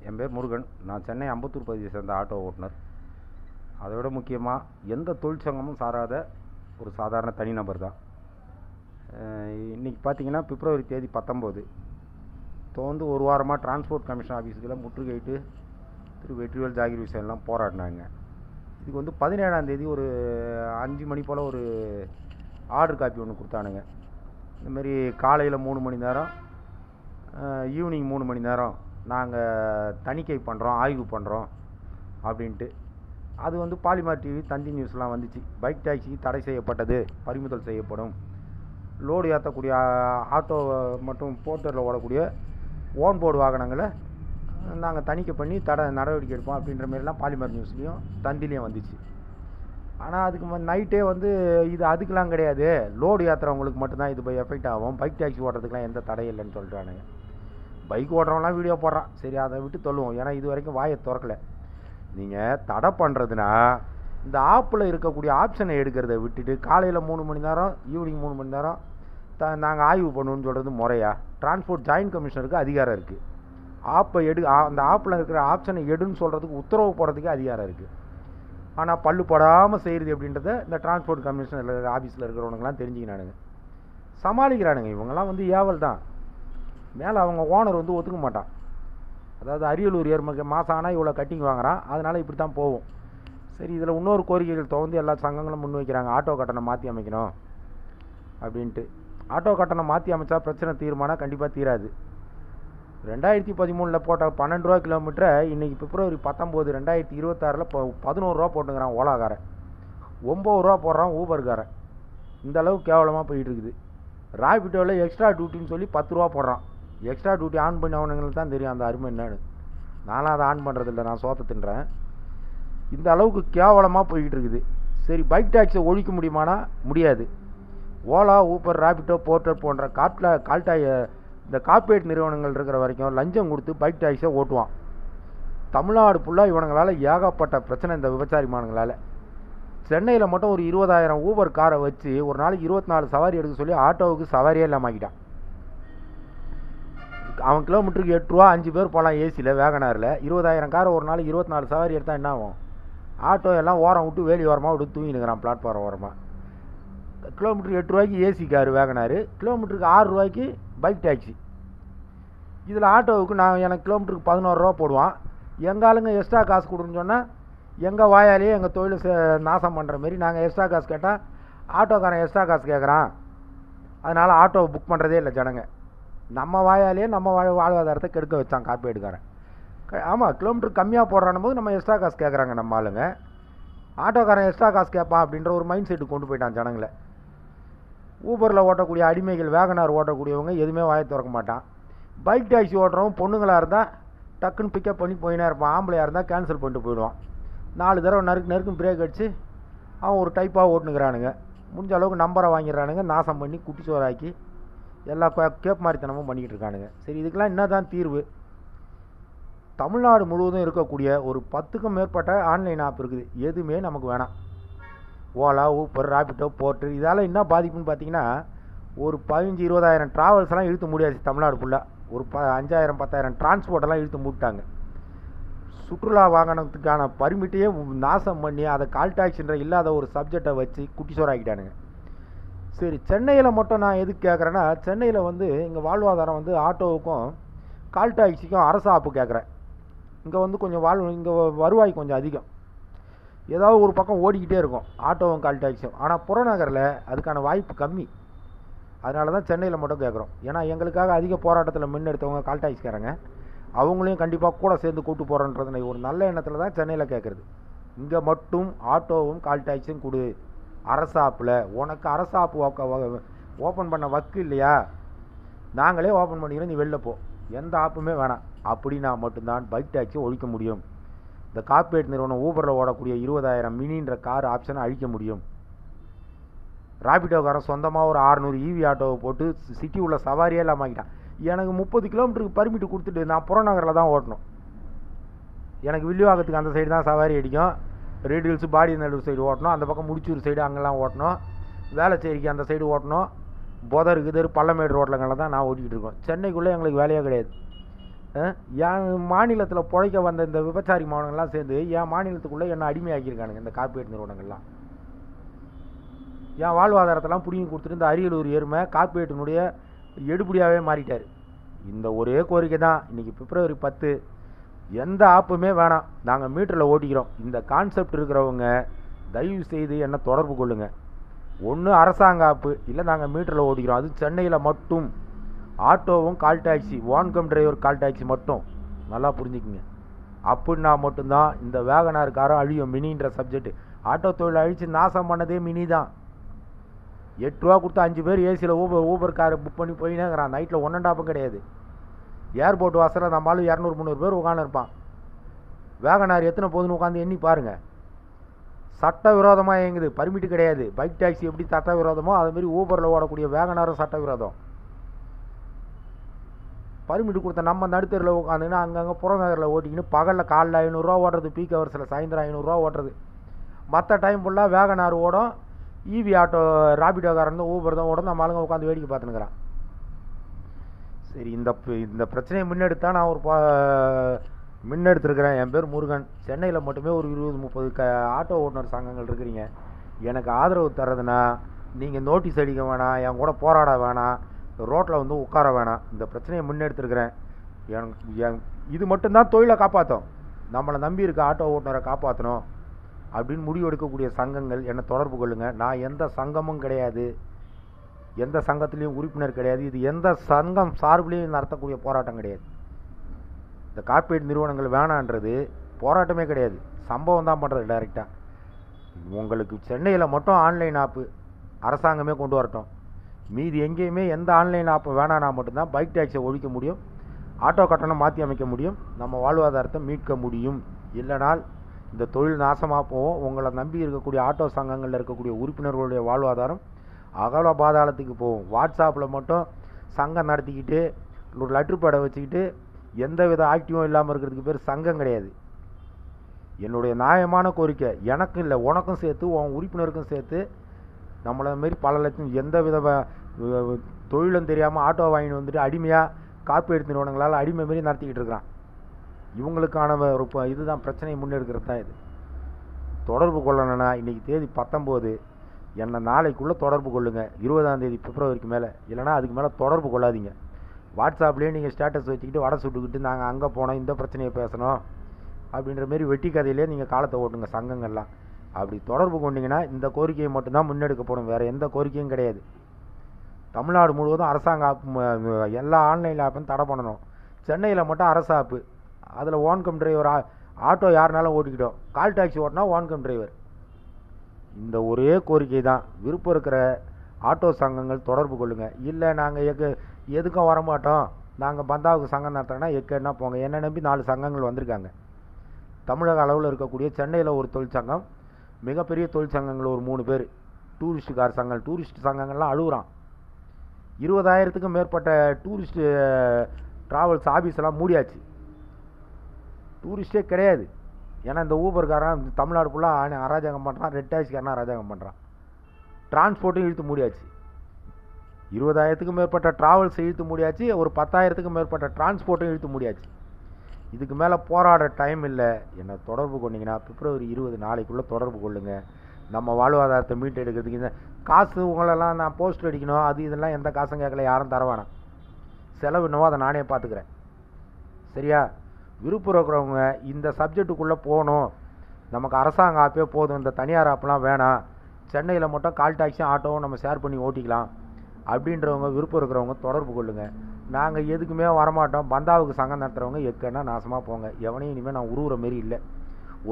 என் பேர் முருகன். நான் சென்னை அம்பத்தூர் பகுதியை சேர்ந்த ஆட்டோ ஓட்டுநர். அதை விட முக்கியமாக எந்த தொழிற்சங்கமும் சாராத ஒரு சாதாரண தனிநபர் தான். இன்றைக்கி பார்த்தீங்கன்னா பிப்ரவரி தேதி 19 தொடர்ந்து ஒரு வாரமாக டிரான்ஸ்போர்ட் கமிஷன் ஆஃபீஸுக்கெல்லாம் முற்றுகையிட்டு திரு வெற்றிவேல் ஜாகிர் விஷயம்லாம் போராடினாங்க. இதுக்கு வந்து 17ஆம் தேதி ஒரு 5 மணி போல் ஒரு ஆர்டர் காப்பி ஒன்று கொடுத்தானுங்க. இந்தமாரி காலையில் 3 மணி நேரம், ஈவினிங் 3 மணி நேரம் நாங்கள் தணிக்கை பண்ணுறோம், ஆய்வு பண்ணுறோம் அப்படின்ட்டு. அது வந்து பாலிமார் டிவி, தந்தி நியூஸ்லாம் வந்துச்சு. பைக் டாக்ஸிக்கு தடை செய்யப்பட்டது, பறிமுதல் செய்யப்படும். லோடு ஏற்றக்கூடிய ஆட்டோ மற்றும் போர்ட்டரில் ஓடக்கூடிய ஓன் போர்டு வாகனங்களை நாங்கள் தணிக்கை பண்ணி நடவடிக்கை எடுப்போம் அப்படின்ற மாதிரிலாம் பாலிமர் நியூஸ்லேயும் தந்திலையும் வந்துச்சு. ஆனால் அதுக்கு நைட்டே வந்து இது அதுக்கெலாம் கிடையாது, லோடு ஏற்றுறவங்களுக்கு மட்டும்தான் இது எஃபெக்ட் ஆகும், பைக் டாக்ஸி ஓட்டுறதுக்கெலாம் எந்த தடை இல்லைன்னு சொல்கிறானுங்க. பைக் ஓட்டுறவங்களாம் வீடியோ போடுறான், சரி அதை விட்டு சொல்லுவோம். ஏன்னா இது வரைக்கும் வாயை திறக்கலை. நீங்கள் தடை பண்ணுறதுனா இந்த ஆப்பில் இருக்கக்கூடிய ஆப்ஷனை எடுக்கிறத விட்டுட்டு காலையில் 3 மணி நேரம், ஈவினிங் 3 மணி நேரம் நாங்கள் ஆய்வு பண்ணுவோன்னு சொல்கிறது முறையா? டிரான்ஸ்போர்ட் ஜாயின்ட் கமிஷனருக்கு அதிகாரம் இருக்குது. ஆப்பை அந்த ஆப்பில் இருக்கிற ஆப்ஷனை எடுன்னு சொல்கிறதுக்கு, உத்தரவு போடுறதுக்கே அதிகாரம் இருக்குது. ஆனால் பல்லு படாமல் செய்கிறது அப்படின்றத இந்த டிரான்ஸ்போர்ட் கமிஷனர் ஆஃபீஸில் இருக்கிறவனுங்களாம் தெரிஞ்சுக்கிறானுங்க, சமாளிக்கிறானுங்க. இவங்கெல்லாம் வந்து ஏவல் தான். மேலே அவங்க ஓனர் வந்து ஒத்துக்க மாட்டான். அதாவது அரியலூர் ஏர்மக்கு மாதம் ஆனால் இவ்வளோ கட்டிங் வாங்குறான், அதனால் இப்படி தான் போகும். சரி, இதில் இன்னொரு கோரிக்கைகள் தொடர்ந்து எல்லா சங்கங்களும் முன் வைக்கிறாங்க. ஆட்டோ கட்டணம் மாற்றி அமைக்கணும் அப்படின்ட்டு. ஆட்டோ கட்டணம் மாற்றி அமைச்சா பிரச்சனை தீர்மானா? கண்டிப்பாக தீராது. 2013 போட்ட 12 ரூபா கிலோமீட்டரை இன்றைக்கி பிப்ரவரி 19 2026 11 ரூபா போட்டுங்கிறான் ஓலாக்காரன், 9 ரூபா போடுறான் ஊபர்காரன். இந்த அளவுக்கு கேவலமாக போயிட்டு இருக்குது. ராபிட்டோவில் எக்ஸ்ட்ரா டியூட்டின்னு சொல்லி 10 ரூபா போடுறான். எக்ஸ்ட்ரா டியூட்டி ஆன் பண்ணவனுங்களுக்கு தான் தெரியும் அந்த அருமை என்னன்னு. நானும் அதை ஆன் பண்ணுறதில்ல, நான் சோத்தை தின்றேன். இந்த அளவுக்கு கேவலமாக போய்கிட்டு இருக்குது. சரி, பைக் டாக்ஸியை ஒழிக்க முடியுமானா? முடியாது. ஓலா, ஊபர், ராபிட்டோ, போர்ட்டர் போன்ற இந்த கார்ப்பரேட் நிறுவனங்கள் இருக்கிற வரைக்கும் லஞ்சம் கொடுத்து பைக் டாக்ஸியை ஓட்டுவான். தமிழ்நாடு ஃபுல்லாக இவனுங்களால் ஏகப்பட்ட பிரச்சனை. இந்த விபச்சாரிமானுங்களால் சென்னையில் மட்டும் ஒரு 20,000 ஊபர் காரை வச்சு ஒரு நாளைக்கு 24 சவாரி எடுக்க சொல்லி ஆட்டோவுக்கு சவாரியே இல்லாமல் ஆக்கிட்டான். அவன் கிலோமீட்டருக்கு 8 ரூபா, 5 பேர் போகலாம் ஏசியில், வேகனாரில். 20,000 காரை ஒரு நாளைக்கு 24 சவாரி எடுத்தால் என்ன ஆகும்? ஆட்டோ எல்லாம் ஓரம் விட்டு வேலி ஓரமாக விட்டு தூங்கினுக்கிறான், பிளாட்ஃபார்ம் ஓரமாக. கிலோமீட்டருக்கு 8 ரூபாய்க்கு ஏசி காரு வேகனாரு, கிலோமீட்டருக்கு 6 ரூபாய்க்கு பைக் டாக்ஸி. இதில் ஆட்டோவுக்கு எனக்கு கிலோமீட்டருக்கு 11 ரூபா போடுவான். எங்கள் ஆளுங்க எக்ஸ்ட்ரா காசு கொடுன்னு சொன்னால் எங்கள் வாயாலேயே எங்கள் தொழிலை நாசம் பண்ணுற மாரி நாங்கள் எக்ஸ்ட்ரா காசு கேட்டால் ஆட்டோக்காரன் எக்ஸ்ட்ரா காசு கேட்குறான், அதனால் ஆட்டோவை புக் பண்ணுறதே இல்லை ஜனங்க. நம்ம வாயாலேயே நம்ம வாழ்வாதாரத்தை கெடுக்க வச்சான் கார்பரேட்டுக்காரன். ஆமாம், கிலோமீட்டர் கம்மியாக போடுறான் போது நம்ம எக்ஸ்ட்ரா காசு கேட்குறாங்க நம்ம ஆளுங்க. ஆட்டோக்காரன் எக்ஸ்ட்ரா காசு கேட்பான் அப்படின்ற ஒரு மைண்ட் செட்டு கொண்டு போயிட்டான் ஜனங்களை. ஊபரில் ஓட்டக்கூடிய அடிமைகள், வேகனார் ஓட்டக்கூடியவங்க எதுவுமே வாயை திறக்க மாட்டான். பைக் டாக்ஸி ஓட்டுறவங்க பொண்ணுங்களாக இருந்தால் டக்குன்னு பிக்கப் பண்ணி போயினே இருப்பான். ஆம்பளையாக இருந்தால் கேன்சல் பண்ணிட்டு போயிடுவான். 4 தடவை நறுக்குன்னு பிரேக் அடித்து அவன் ஒரு டைப்பாக ஓட்டுனுக்கிறானுங்க. முடிஞ்ச அளவுக்கு நம்பரை வாங்கிடுறானுங்க, நாசம் பண்ணி குட்டி சோறாக்கி எல்லா கேப் மாதிரித்தனமும் பண்ணிக்கிட்டு இருக்கானுங்க. சரி, இதுக்கெல்லாம் என்ன தான் தீர்வு? தமிழ்நாடு முழுவதும் இருக்கக்கூடிய ஒரு 10க்கும் மேற்பட்ட ஆன்லைன் ஆப் இருக்குது. எதுவுமே நமக்கு வேணாம். ஓலா, ஊப்பர், ராபிட்டோ, போர்ட்டர், இதால் என்ன பாதிப்புன்னு பார்த்தீங்கன்னா ஒரு 15-20,000 ட்ராவல்ஸ்லாம் இழுத்து முடியாச்சு தமிழ்நாடு ஃபுல்லாக. ஒரு 5,000-10,000 டிரான்ஸ்போர்ட்டெல்லாம் இழுத்து மூட்டாங்க. சுற்றுலா வாகனத்துக்கான பர்மிட்டையே நாசம் பண்ணி அதை கால் டாக்ஸின்ற இல்லாத ஒரு சப்ஜெக்டை வச்சு குட்டி சோறாக்கிட்டானுங்க. சரி, சென்னையில் மட்டும் நான் எதுக்கு கேட்குறேன்னா, சென்னையில் வந்து இங்கே வாழ்வாதாரம் வந்து ஆட்டோவுக்கும் கால் டாக்ஸிக்கும் அரசு ஆப்பு கேட்குறேன். இங்கே வந்து கொஞ்சம் இங்கே வருவாய் கொஞ்சம் அதிகம், ஏதாவது ஒரு பக்கம் ஓடிக்கிட்டே இருக்கும் ஆட்டோவும் கால் டாக்ஸியும். ஆனால் புறநகரில் அதுக்கான வாய்ப்பு கம்மி. அதனால தான் சென்னையில் மட்டும் கேட்குறோம். ஏன்னா எங்களுக்காக அதிக போராட்டத்தில் முன்னெடுத்தவங்க கால் டாக்ஸிக்காரங்க, அவங்களையும் கண்டிப்பாக கூட சேர்ந்து கூட்டு போகிறோன்றது ஒரு நல்ல எண்ணத்தில் தான் சென்னையில் கேட்குறது. இங்கே மட்டும் ஆட்டோவும் கால் டாக்ஸியும் கொடு அரசாப்பில். உனக்கு அரசாப்பு ஓப்பன் பண்ண வக்கு இல்லையா? நாங்களே ஓப்பன் பண்ணிக்கிறோம், நீ வெளில போ, எந்த ஆப்புமே வேணாம். அப்படின்னா மட்டும்தான் பைக் டாக்ஸி ஒழிக்க முடியும். இந்த கார்ப்பரேட் நிறுவனம் ஊபரில் ஓடக்கூடிய 20,000 மினின்ற கார் ஆப்ஷனை அழிக்க முடியும். ராபிட்டோக்காரன் சொந்தமாக ஒரு 600 ஈவி ஆட்டோவை போட்டு சிட்டி உள்ள சவாரியே இல்லாமல் ஆகிட்டான். எனக்கு 30 கிலோமீட்டருக்கு பர்மிட்டு கொடுத்துட்டு நான் புறநகரில் தான் ஓட்டணும். எனக்கு வில்லிவாக்கத்துக்கு அந்த சைடு தான் சவாரி அடிக்கும், ரெட் ஹில்ஸ், பாடி நல்லூர் சைடு ஓட்டணும், அந்த பக்கம் முடிச்சூர் சைடு அங்கெல்லாம் ஓட்டணும், வேளச்சேரிக்கு அந்த சைடு ஓட்டணும், புதர் கிதர் பள்ளமேடு ரோட்டில்களில் தான் நான் ஓட்டிகிட்டு இருக்கோம். சென்னைக்குள்ளே எங்களுக்கு வேலையே கிடையாது. என் மாநிலத்தில் பிழைக்க வந்த இந்த விபச்சாரி மாவட்டங்கள்லாம் சேர்ந்து என் மாநிலத்துக்குள்ளே என்னை அடிமையாக்கியிருக்கானுங்க இந்த கார்ப்பரேட் நிறுவனங்கள்லாம். என் வாழ்வாதாரத்தெல்லாம் பிடிங்கி கொடுத்துட்டு இந்த அரியலூர் எருமை கார்ப்பரேட்டினுடைய எடுபடியாகவே மாறிட்டார். இந்த ஒரே கோரிக்கை தான். இன்றைக்கி பிப்ரவரி 10 எந்த ஆப்புமே வேணாம், நாங்கள் மீட்டரில் ஓட்டிக்கிறோம். இந்த கான்செப்ட் இருக்கிறவங்க தயவு செய்து என்ன தொடர்பு கொள்ளுங்கள். ஒன்று அரசாங்க ஆப்பு, இல்லை நாங்கள் மீட்டரில் ஓட்டிக்கிறோம். அது சென்னையில் மட்டும். ஆட்டோவும் கால் டாக்ஸி, வான்கம் டிரைவர் கால் டாக்ஸி மட்டும். நல்லா புரிஞ்சுக்குங்க. அப்படின்னா மட்டும்தான் இந்த வேகனார் காரம் அழியும். மினின்ற சப்ஜெக்ட் ஆட்டோ தொழில் அழித்து நாசம் பண்ணதே மினி தான். 8 ரூபா கொடுத்து 5 பேர் ஏசியில் ஊபர் காரை புக் பண்ணி போயினேங்கிறான். நைட்டில் 1.5 கிடையாது. ஏர்போர்ட் வாசலில் நம்மளாலும் 200-300 பேர் உட்காந்துருப்பான். வேகனார் எத்தனை போதுன்னு உட்காந்து எண்ணி பாருங்கள். சட்டவிரோதமாக இயங்குது, பர்மிட்டு கிடையாது. பைக் டாக்ஸி எப்படி சட்டவிரோதமோ அதுமாரி ஊபரில் ஓடக்கூடிய வேகனாரும் சட்டவிரோதம். பர்மிட்டு கொடுத்த நம்ம நடுத்தரில் உட்காந்துங்கன்னா அங்கங்கே புறநகரில் ஓட்டிக்கின்னு பகலில் காலைல 500 ரூபா ஓட்டுறது, பீக் ஹவர்ஸில் சாயந்தரம் 500 ரூபா ஓட்டுறது. மற்ற டைம் ஃபுல்லாக வேகனார் ஓடும். ஈவி ஆட்டோ ராபிடோக்காரன் தான் ஊபர் தான் ஓடும். நம்ம ஆளுங்க உட்காந்து வேடிக்கை பார்த்துனுக்குறான். சரி, இந்த பிரச்சனையை முன்னெடுத்தா நான் ஒரு முன்னெடுத்துருக்கிறேன். என் பேர் முருகன். சென்னையில் மட்டுமே ஒரு 20-30 ஆட்டோ ஓட்டுநர் சங்கங்கள் இருக்கிறீங்க. எனக்கு ஆதரவு தர்றதுன்னா நீங்கள் நோட்டீஸ் அடிக்க வேணாம், என் கூட போராட வேணாம், ரோட்டில் வந்து உட்கார வேணாம். இந்த பிரச்சனையை முன்னெடுத்துருக்கிறேன். இது மட்டும்தான் தொழிலை காப்பாற்றும். நம்மளை நம்பி இருக்க ஆட்டோ ஓட்டுநரை காப்பாற்றணும் அப்படின்னு முடிவு எடுக்கக்கூடிய சங்கங்கள் என்னை தொடர்பு கொள்ளுங்கள். நான் எந்த சங்கமும் கிடையாது, எந்த சங்கத்துலேயும் உறுப்பினர் கிடையாது. இது எந்த சங்கம் சார்பிலையும் நடத்தக்கூடிய போராட்டம் கிடையாது. இந்த கார்ப்பரேட் நிறுவனங்கள் வேணான்றது போராட்டமே கிடையாது, சம்பவம் தான் பண்ணுறது டைரெக்டாக. உங்களுக்கு சென்னையில் மட்டும் ஆன்லைன் ஆப்பு அரசாங்கமே கொண்டு வரட்டும். மீதி எங்கேயுமே எந்த ஆன்லைன் ஆப்பு வேணான்னா மட்டும்தான் பைக் டாக்ஸியை ஒழிக்க முடியும், ஆட்டோ கட்டணம் மாற்றி அமைக்க முடியும், நம்ம வாழ்வாதாரத்தை மீட்க முடியும். இல்லைனால் இந்த தொழில் நாசமாக போவோம். உங்களை நம்பி இருக்கக்கூடிய ஆட்டோ சங்கங்களில் இருக்கக்கூடிய உறுப்பினர்களுடைய வாழ்வாதாரம் அகல பாதாளத்துக்கு போகும். வாட்ஸ்அப்பில் மட்டும் சங்கம் நடத்திக்கிட்டு ஒரு லெட்ரு பேடை வச்சுக்கிட்டு எந்த வித ஆக்டிவும் இல்லாமல் இருக்கிறதுக்கு பேர் சங்கம் கிடையாது. என்னுடைய நியாயமான கோரிக்கை எனக்கும் இல்லை, உனக்கும் சேர்த்து, உன் உறுப்பினருக்கும் சேர்த்து. நம்மளை மாரி பல லட்சம் எந்த வித தொழிலும் தெரியாமல் ஆட்டோ வாங்கிட்டு வந்துட்டு அடிமையாக கார்ப்பரேட் நிறுவனங்களால் அடிமை மாரி நடத்திக்கிட்டு இருக்கிறான். இவங்களுக்கான ஒரு இதுதான் பிரச்சனையை முன்னெடுக்கிறது தான் இது. தொடர்பு கொள்ளணும்னா இன்றைக்கி தேதி 19, என்னை நாளைக்குள்ளே தொடர்பு கொள்ளுங்கள். 20ஆம் தேதி பிப்ரவரிக்கு மேலே, இல்லைனா அதுக்கு மேலே தொடர்பு கொள்ளாதீங்க. வாட்ஸ்அப்லேயே நீங்கள் ஸ்டேட்டஸ் வச்சுக்கிட்டு வடை சுட்டுக்கிட்டு நாங்கள் அங்கே போனோம், இந்த பிரச்சனையை பேசணும் அப்படின்ற மாரி வெட்டி கதையிலே நீங்கள் காலத்தை ஓட்டுங்க சங்கங்கள்லாம். அப்படி தொடர்பு கொண்டீங்கன்னா இந்த கோரிக்கையை மட்டும்தான் முன்னெடுக்கப்படும், வேறு எந்த கோரிக்கையும் கிடையாது. தமிழ்நாடு முழுவதும் அரசாங்க ஆப்பு எல்லா ஆன்லைன் ஆப்பும் தடை பண்ணணும். சென்னையில் மட்டும் அரசு ஆப்பு, அதில் வான்கம் டிரைவர் ஆட்டோ யாருனாலும் ஓட்டிக்கிட்டோம், கால் டாக்ஸி ஓட்டினா வான்கம் டிரைவர். இந்த ஒரே கோரிக்கை தான். விருப்பம் இருக்கிற ஆட்டோ சங்கங்கள் தொடர்பு கொள்ளுங்கள். இல்லை நாங்கள் எதுக்கும் வரமாட்டோம், நாங்கள் பந்தாவுக்கு சங்கம் நடத்துறோன்னா எக்கன்னா போங்க. என்ன நம்பி 4 சங்கங்கள் வந்திருக்காங்க. தமிழக அளவில் இருக்கக்கூடிய சென்னையில் ஒரு தொழிற்சங்கம், மிகப்பெரிய தொழிற்சங்கங்கள் ஒரு 3 பேர், டூரிஸ்ட் கார் சங்கம், டூரிஸ்ட் சங்கங்கள்லாம் அழுகுறான். 20,000க்கும் மேற்பட்ட டூரிஸ்ட்டு ட்ராவல்ஸ் ஆஃபீஸெல்லாம் மூடியாச்சு, டூரிஸ்டே கிடையாது. ஏன்னா இந்த ஊபர்காரன் தமிழ்நாடு ஃபுல்லாக அராஜகம் பண்ணுறான், ரெட் டாக்ஸிக்காரனா அராஜகம் பண்ணுறான். டிரான்ஸ்போர்ட்டும் இழுத்து மூடியாச்சு. 20,000க்கும் மேற்பட்ட ட்ராவல்ஸ் இழுத்து மூடியாச்சு, ஒரு 10,000க்கும் மேற்பட்ட டிரான்ஸ்போர்ட்டும் இழுத்து மூடியாச்சு. இதுக்கு மேலே போராட டைம் இல்லை. என்னை தொடர்பு கொண்டீங்கன்னா பிப்ரவரி 20 நாளைக்குள்ளே தொடர்பு கொள்ளுங்கள். நம்ம வாழ்வாதாரத்தை மீட்டு எடுக்கிறதுக்கு இந்த காசு உங்களெல்லாம் நான் போஸ்டர் அடிக்கணும், அது இதெல்லாம் எந்த காசும் கேட்கல, யாரும் தர வேணாம். செலவு என்னவோ அதை நானே பார்த்துக்கிறேன். சரியா? விருப்பம் இருக்கிறவங்க இந்த சப்ஜெக்டுக்குள்ளே போகணும், நமக்கு அரசாங்க ஆப்பே போதும், இந்த தனியார் ஆப்பெலாம் வேணாம், சென்னையில் மட்டும் கால் டாக்ஸியும் ஆட்டோவும் நம்ம ஷேர் பண்ணி ஓட்டிக்கலாம் அப்படின்றவங்க விருப்பம் இருக்கிறவங்க தொடர்பு கொள்ளுங்கள். நாங்கள் எதுக்குமே வரமாட்டோம். பந்தாவுக்கு சங்கம் நடத்துகிறவங்க எக்கன்னா நாசமாக போங்க. எவனையும் இனிமேல் நான் உருவுற மாரி இல்லை.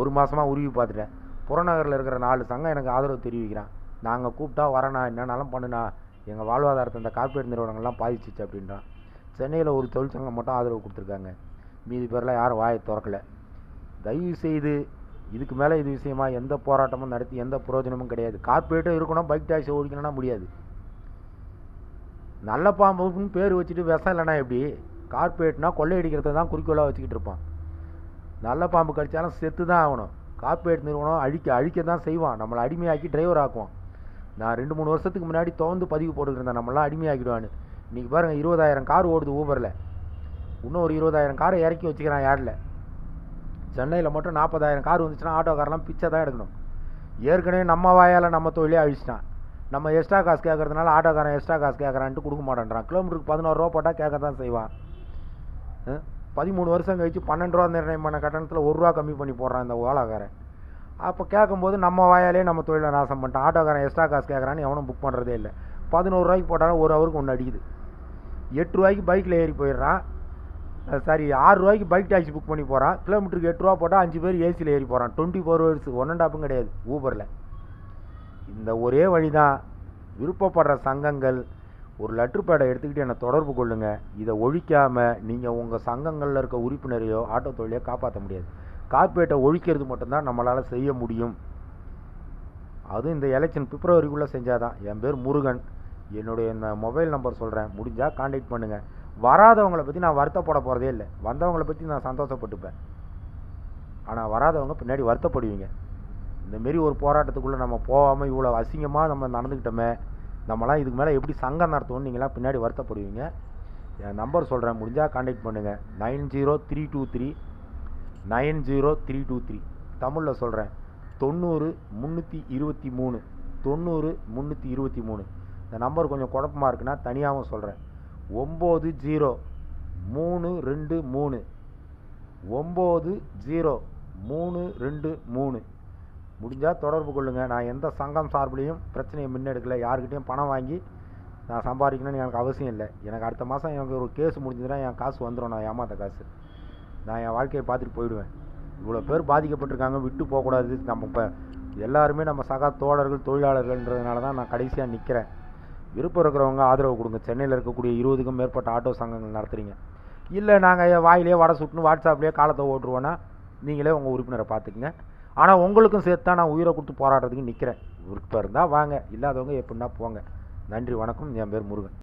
1 மாதமாக உருவி பார்த்துட்டேன். புறநகரில் இருக்கிற 4 சங்கம் எனக்கு ஆதரவு தெரிவிக்கிறான். நாங்கள் கூப்பிட்டா வரேண்ணா, என்னன்னாலும் பண்ணுண்ணா, எங்கள் வாழ்வாதாரத்தை இந்த கார்ப்பரேட் நிறுவனங்கள்லாம் பாதிச்சிச்சு அப்படின்றான். சென்னையில் ஒரு தொழிற்சங்கம் மட்டும் ஆதரவு கொடுத்துருக்காங்க, மீதி பேரில் யாரும் வாயை திறக்கலை. தயவு செய்து இதுக்கு மேலே இது விஷயமா எந்த போராட்டமும் நடத்தி எந்த பிரயோஜனமும் கிடையாது. கார்ப்பரேட்டும் இருக்கணும், பைக் டாக்ஸி ஓடிக்கணும்னா முடியாது. நல்ல பாம்புன்னு பேர் வச்சுட்டு விஷம் இல்லைனா எப்படி? கார்ப்பரேட்னா கொள்ளையடிக்கிறத தான் குறிக்கோளாக வச்சுக்கிட்டு இருப்பான். நல்ல பாம்பு கடித்தாலும் செத்து தான் ஆகணும். கார்ப்பரேட் நிறுவனம் அழிக்க தான் செய்வான், நம்மளை அடிமையாக்கி டிரைவர் ஆக்குவான். நான் 2-3 வருஷத்துக்கு முன்னாடி பதிவு போட்டுக்கிட்டு இருந்தேன், நம்மளாம் அடிமையாக்கிடுவான்னு. இன்றைக்கி பாருங்கள் 20,000 கார் ஓடுது ஊபரில். இன்னும் ஒரு 20,000 காரை இறக்கி வச்சுக்கிறான் யார்டில். சென்னையில் மட்டும் 40,000 கார் வந்துச்சுன்னா ஆட்டோக்காரெலாம் பிச்சை தான் எடுக்கணும். ஏற்கனவே நம்ம வாயால் நம்ம தொழிலே அழிச்சிட்டான். நம்ம எக்ஸ்ட்ரா காசு கேட்கறதுனால ஆட்டோக்காரன் எக்ஸ்ட்ரா காசு கேட்குறான்ட்டு கொடுக்க மாட்டேன்றான். கிலோமீட்டருக்கு 11 ரூபா போட்டால் கேட்க தான் செய்வான். 13 வருஷம் கழிச்சு 12 ரூபா நிர்ணயம் பண்ண கட்டணத்தில் 1 ரூபா கம்மி பண்ணி போடுறான் இந்த ஓலாக்காரன். அப்போ கேட்கும்போது நம்ம வாயாலே நம்ம தொழிலை நாசம் பண்ணிட்டான். ஆட்டோக்காரன் எக்ஸ்ட்ரா காசு கேட்குறான்னு எவனும் புக் பண்ணுறதே இல்லை. 11 ரூபாய்க்கு போட்டாலும் 1 ஹவருக்கு ஒன்று அடிக்குது. 8 ரூபாய்க்கு பைக்கில் ஏறி போயிடுறான். சாரி 6 ரூபாய்க்கு பைக் டாக்ஸி புக் பண்ணி போகிறான். கிலோமீட்டருக்கு 8 ரூபா போட்டால் 5 பேர் ஏசியில் ஏறி போகிறான். 24 ஹவர்ஸ் 1.5 கிடையாது ஊபரில். இந்த ஒரே வழி தான். விருப்பப்படுற சங்கங்கள் ஒரு லெட்டர் பேடை எடுத்துக்கிட்டு என்னை தொடர்பு கொள்ளுங்கள். இதை ஒழிக்காமல் நீங்கள் உங்கள் சங்கங்களில் இருக்க உறுப்பினரையோ ஆட்டோ தொழிலையோ காப்பாற்ற முடியாது. கார்பரேட்டை ஒழிக்கிறது மட்டும்தான் நம்மளால் செய்ய முடியும். அதுவும் இந்த எலெக்ஷன் பிப்ரவரிக்குள்ளே செஞ்சாதான். என் பேர் முருகன். என்னுடைய இந்த மொபைல் நம்பர் சொல்கிறேன். முடிஞ்சால் கான்டாக்ட் பண்ணுங்கள். வராதவங்களை பற்றி நான் வருத்தப்பட போகிறதே இல்லை. வந்தவங்களை பற்றி நான் சந்தோஷப்பட்டுப்பேன். ஆனால் வராதவங்க பின்னாடி வருத்தப்படுவீங்க. இந்தமாரி ஒரு போராட்டத்துக்குள்ளே நம்ம போகாமல் இவ்வளோ அசிங்கமாக நம்ம நடந்துக்கிட்டோமே, நம்மளாம் இதுக்கு மேலே எப்படி சங்கம் நடத்துவோன்னு நீங்களாம் பின்னாடி வருத்தப்படுவீங்க. என் நம்பர் சொல்கிறேன். முடிஞ்சால் கான்டாக்ட் பண்ணுங்கள். 90,323 தமிழில் சொல்கிறேன். 90,323 90,323. இந்த நம்பர் கொஞ்சம் குழப்பமாக இருக்குன்னா தனியாகவும் சொல்கிறேன். 90,323 90,323. முடிஞ்சால் தொடர்பு கொள்ளுங்கள். நான் எந்த சங்கம் சார்பிலையும் பிரச்சனையை முன்னெடுக்கலை. யாருக்கிட்டையும் பணம் வாங்கி நான் சம்பாதிக்கணும்னு எனக்கு அவசியம் இல்லை. எனக்கு அடுத்த மாதம் எனக்கு ஒரு கேஸ் முடிஞ்சதுன்னா என் காசு வந்துடும். நான் ஏமாத்த காசு நான் என் வாழ்க்கையை பார்த்துட்டு போயிடுவேன். இவ்வளோ பேர் பாதிக்கப்பட்டிருக்காங்க, விட்டு போகக்கூடாது. நம்ம இப்போ எல்லாருமே நம்ம சக தோழர்கள் தொழிலாளர்கள்ன்றதுனால தான் நான் கடைசியாக நிற்கிறேன். விருப்பம் இருக்கிறவங்க ஆதரவு கொடுங்க. சென்னையில் இருக்கக்கூடிய 20க்கும் மேற்பட்ட ஆட்டோ சங்கங்கள் நடத்துகிறீங்க. இல்லை நாங்கள் வாயிலே வடை சுட்டுன்னு வாட்ஸ்அப்லேயே காலத்தை ஓட்டுருவோன்னா நீங்களே உங்கள் உறுப்பினரை பார்த்துக்குங்க. ஆனால் உங்களுக்கும் சேர்த்து தான் நான் உயிரை கொடுத்து போராட்டத்துக்கு நிற்கிறேன். விருப்பம் இருந்தால் வாங்க, இல்லாதவங்க எப்படின்னா போங்க. நன்றி, வணக்கம். என் பேர் முருகன்.